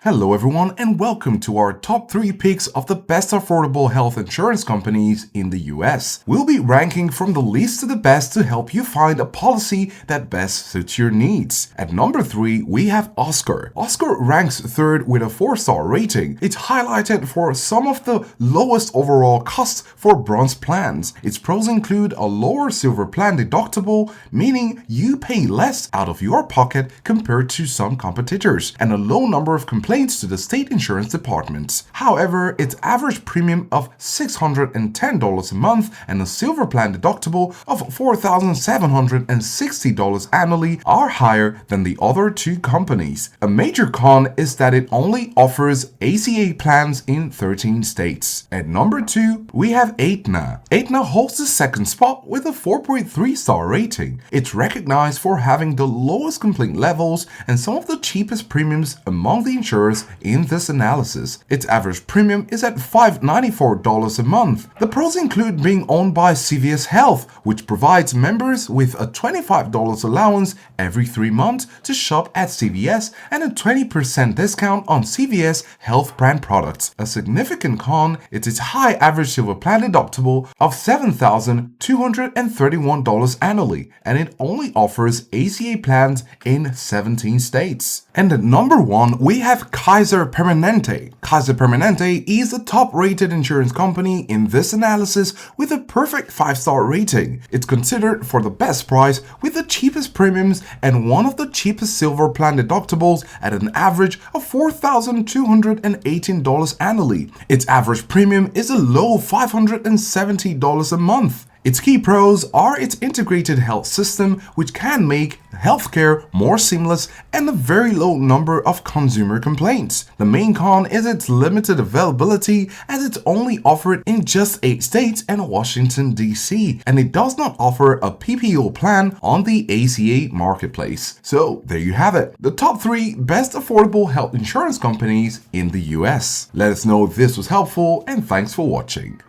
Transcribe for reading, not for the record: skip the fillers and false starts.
Hello everyone and welcome to our top 3 picks of the best affordable health insurance companies in the US. We'll be ranking from the least to the best to help you find a policy that best suits your needs. At number 3, we have Oscar. Oscar ranks 3rd with a 4-star rating. It's highlighted for some of the lowest overall costs for bronze plans. Its pros include a lower silver plan deductible, meaning you pay less out of your pocket compared to some competitors, and a low number of complaints to the state insurance departments. However, its average premium of $610 a month and a silver plan deductible of $4,760 annually are higher than the other two companies. A major con is that it only offers ACA plans in 13 states. At number 2, we have Aetna. Aetna holds the 2nd spot with a 4.3-star rating. It's recognized for having the lowest complaint levels and some of the cheapest premiums among the insurers in this analysis. Its average premium is at $594 a month. The pros include being owned by CVS Health, which provides members with a $25 allowance every 3 months to shop at CVS and a 20% discount on CVS Health brand products. A significant con is its high average silver plan deductible of $7,231 annually, and it only offers ACA plans in 17 states. And at number 1, we have Kaiser Permanente. Kaiser Permanente is the top-rated insurance company in this analysis with a perfect 5-star rating. It's considered for the best price with the cheapest premiums and one of the cheapest silver plan deductibles at an average of $4,218 annually. Its average premium is a low $570 a month. Its key pros are its integrated health system, which can make healthcare more seamless, and a very low number of consumer complaints. The main con is its limited availability, as it's only offered in just 8 states and Washington, D.C., and it does not offer a PPO plan on the ACA marketplace. So there you have it, the top 3 best affordable health insurance companies in the US. Let us know if this was helpful, and thanks for watching.